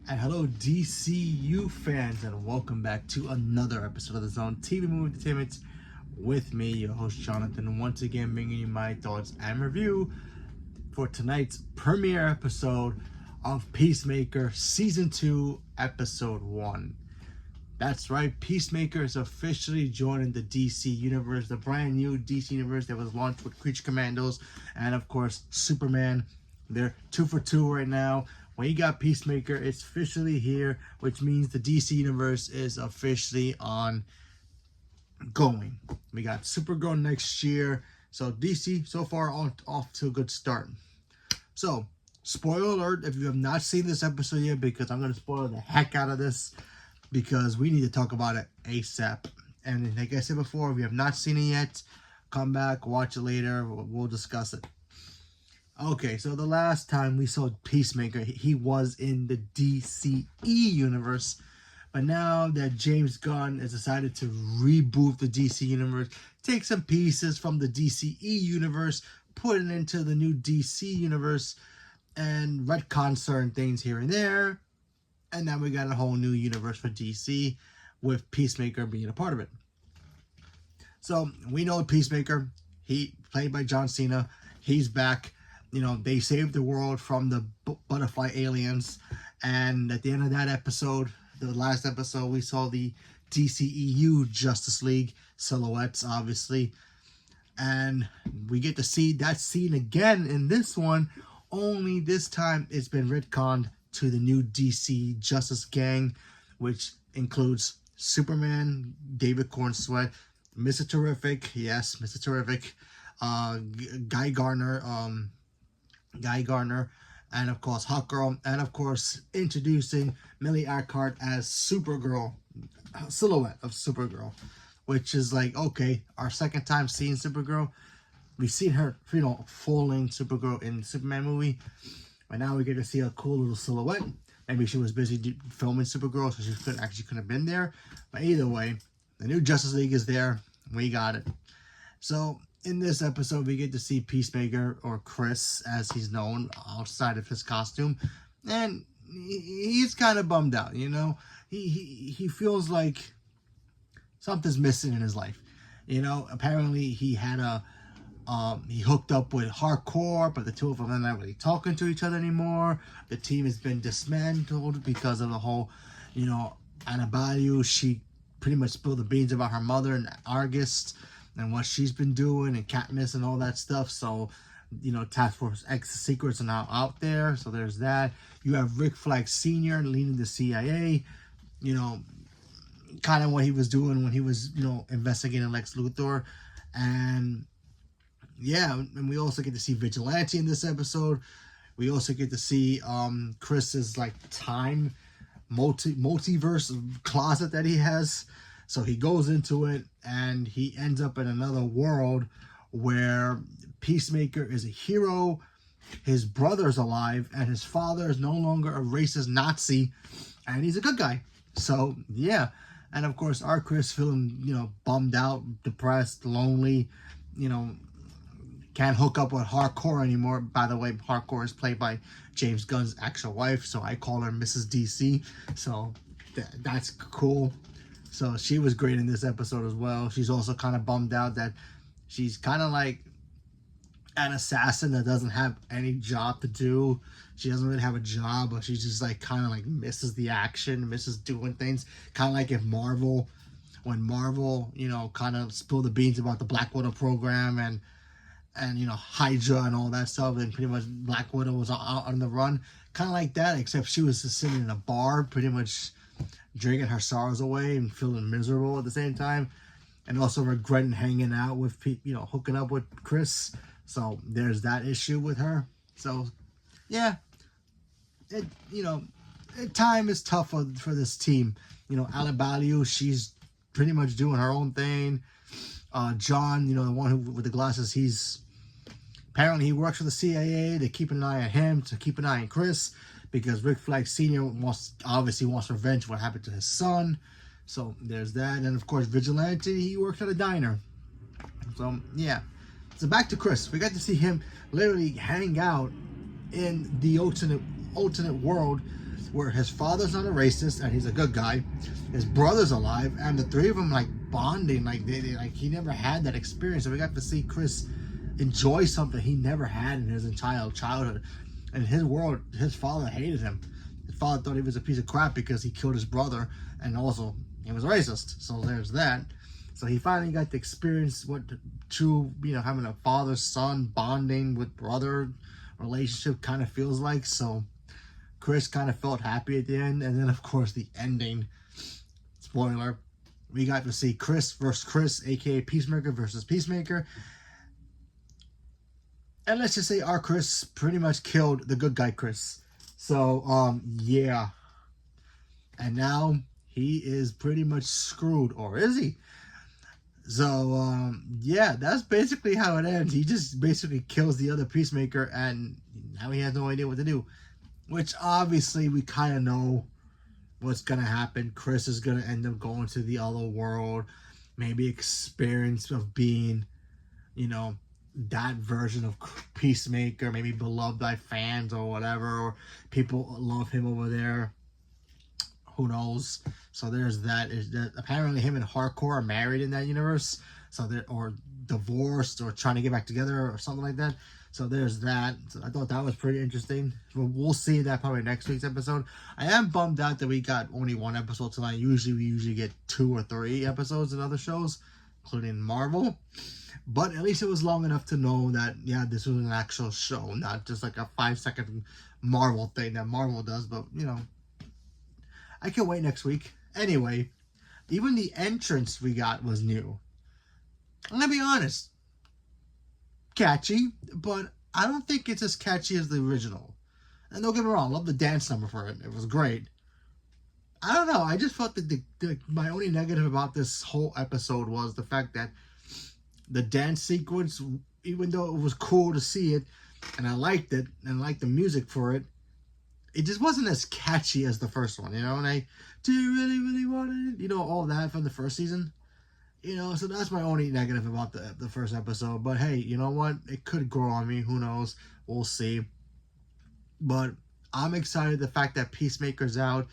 And hello, DCU fans, and welcome back to another episode of the Zone TV Movie Entertainment with me, your host Jonathan, once again bringing you my thoughts and review for tonight's premiere episode of Peacemaker Season 2, Episode 1. That's right, Peacemaker is officially joining the DC Universe, the brand new DC Universe that was launched with Creature Commandos and, of course, Superman. They're 2 for 2 right now. When you got Peacemaker, it's officially here, which means the DC Universe is officially on going. We got Supergirl next year. So DC, so far, off to a good start. So, spoiler alert, if you have not seen this episode yet, because I'm going to spoil the heck out of this, because we need to talk about it ASAP. And like I said before, if you have not seen it yet, come back, watch it later, we'll discuss it. Okay, so the last time we saw Peacemaker, he was in the DCE universe. But now that James Gunn has decided to reboot the DC universe, take some pieces from the DCE universe, put it into the new DC universe, and retcon certain things here and there. And now we got a whole new universe for DC, with Peacemaker being a part of it. So, we know Peacemaker, he played by John Cena, he's back. You know, they saved the world from the butterfly aliens. And at the end of that episode, the last episode, we saw the DCEU Justice League silhouettes, obviously. And we get to see that scene again in this one. Only this time it's been retconned to the new DC Justice Gang, which includes Superman, David Cornsweat, Mr. Terrific, yes, Mr. Terrific, Guy Gardner, and of course Hawkgirl, and of course introducing Millie Arcart as Supergirl, silhouette of Supergirl, which is like, okay, our second time seeing Supergirl. We've seen her, you know, full-length Supergirl in the Superman movie, but now we get to see a cool little silhouette. Maybe she was busy filming Supergirl, so she couldn't have been there. But either way, the new Justice League is there. We got it. So in this episode, we get to see Peacemaker, or Chris, as he's known, outside of his costume. And he's kind of bummed out, you know? He feels like something's missing in his life. You know, apparently he had he hooked up with Hardcore, but the two of them are not really talking to each other anymore. The team has been dismantled because of the whole, you know, Annabelle. She pretty much spilled the beans about her mother and Argus and what she's been doing, and Katniss and all that stuff. So, you know, Task Force X secrets are now out there. So there's that. You have Rick Flag Sr. leading the CIA. You know, kind of what he was doing when he was, you know, investigating Lex Luthor. And yeah, and we also get to see Vigilante in this episode. We also get to see Chris's like time multiverse closet that he has. So he goes into it, and he ends up in another world where Peacemaker is a hero, his brother's alive, and his father is no longer a racist Nazi, and he's a good guy. So, yeah. And, of course, our Chris feeling, you know, bummed out, depressed, lonely, you know, can't hook up with Hardcore anymore. By the way, Hardcore is played by James Gunn's actual wife, so I call her Mrs. DC. So, that's cool. So she was great in this episode as well. She's also kind of bummed out that she's kind of like an assassin that doesn't have any job to do. She doesn't really have a job, but she just like kind of like misses the action, misses doing things. Kind of like if when Marvel, you know, kind of spilled the beans about the Black Widow program and you know, Hydra and all that stuff, and pretty much Black Widow was out on the run. Kind of like that, except she was just sitting in a bar, pretty much drinking her sorrows away and feeling miserable at the same time, and also regretting hanging out with, you know, hooking up with Chris. So there's that issue with her. So yeah, you know, time is tough for this team. You know, Annabelle, she's pretty much doing her own thing. John, you know, the one who with the glasses, apparently he works for the CIA. They keep an eye on him to keep an eye on Chris, because Rick Flag Sr. obviously wants revenge for what happened to his son. So there's that. And of course, Vigilante, he works at a diner. So yeah. So back to Chris. We got to see him literally hang out in the alternate world where his father's not a racist and he's a good guy, his brother's alive, and the three of them like bonding, like they like he never had that experience. So we got to see Chris enjoy something he never had in his entire childhood. In his world, his father hated him. His father thought he was a piece of crap because he killed his brother, and also he was a racist. So there's that. So he finally got to experience what true, having a father-son bonding with brother relationship kind of feels like. So Chris kind of felt happy at the end. And then, of course, the ending, spoiler, we got to see Chris versus Chris, aka Peacemaker versus Peacemaker. And let's just say our Chris pretty much killed the good guy Chris. So, yeah. And now he is pretty much screwed, or is he? So, yeah, that's basically how it ends. He just basically kills the other Peacemaker, and now he has no idea what to do. Which, obviously, we kind of know what's going to happen. Chris is going to end up going to the other world. Maybe experience of being, that version of Peacemaker. Maybe beloved by fans or whatever. Or people love him over there. Who knows? So there's that. Is that apparently him and Hardcore are married in that universe, so they're or divorced or trying to get back together or something like that. So there's that. So I thought that was pretty interesting. But we'll see that probably next week's episode. I am bummed out that we got only one episode tonight. We usually get 2 or 3 episodes in other shows, including Marvel. But at least it was long enough to know that this was an actual show, not just like a 5-second Marvel thing that Marvel does. But I can wait next week. Anyway, even the entrance we got was new. I'm going to be honest. Catchy, but I don't think it's as catchy as the original. And don't get me wrong, I love the dance number for it. It was great. I don't know. I just felt that my only negative about this whole episode was the fact that the dance sequence, even though it was cool to see it, and I liked it, and I liked the music for it, it just wasn't as catchy as the first one, and do you really, really want it? All that from the first season. So that's my only negative about the first episode. But hey, you know what? It could grow on me. Who knows? We'll see. But I'm excited the fact that Peacemaker's out.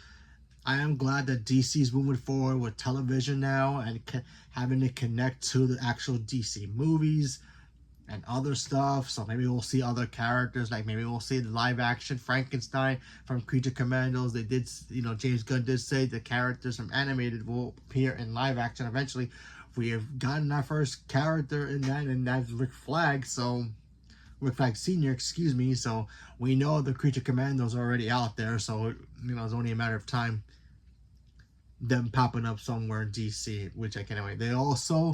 I am glad that DC's moving forward with television now and having to connect to the actual DC movies and other stuff. So maybe we'll see other characters, like maybe we'll see the live action Frankenstein from Creature Commandos. They did, James Gunn did say the characters from animated will appear in live action eventually. We have gotten our first character in that, and that's Rick Flag. So Rick Flag Sr., excuse me. So we know the Creature Commandos are already out there. So it's only a matter of time them popping up somewhere in DC, which I can't wait. They also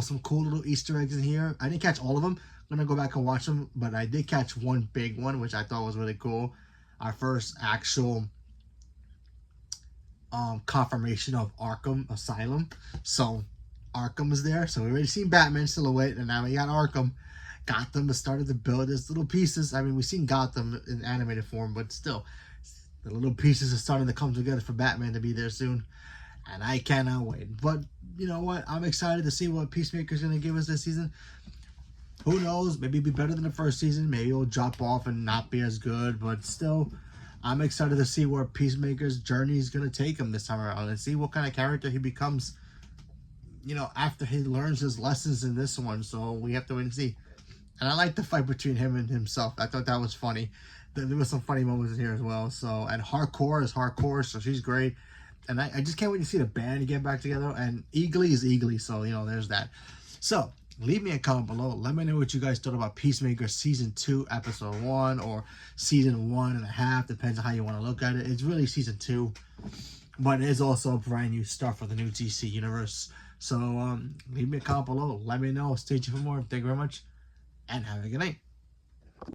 some cool little Easter eggs in here. I didn't catch all of them. I'm gonna go back and watch them, but I did catch one big one, which I thought was really cool. Our first actual confirmation of Arkham Asylum. So Arkham is there. So we already seen Batman silhouette, and now we got Arkham. Gotham has started to build its little pieces. I mean, we've seen Gotham in animated form, but still, the little pieces are starting to come together for Batman to be there soon. And I cannot wait. But you know what? I'm excited to see what Peacemaker's going to give us this season. Who knows? Maybe it'll be better than the first season. Maybe it'll drop off and not be as good. But still, I'm excited to see where Peacemaker's journey is going to take him this time around. And see what kind of character he becomes, after he learns his lessons in this one. So we have to wait and see. And I like the fight between him and himself. I thought that was funny. There was some funny moments in here as well. So, and Hardcore is Hardcore, so she's great. And I just can't wait to see the band get back together. And Eagly is Eagly, so, there's that. So, leave me a comment below. Let me know what you guys thought about Peacemaker Season 2, Episode 1, or Season 1.5. Depends on how you want to look at it. It's really Season 2. But it is also a brand new start for the new DC Universe. So, leave me a comment below. Let me know. Stay tuned for more. Thank you very much. And have a good night.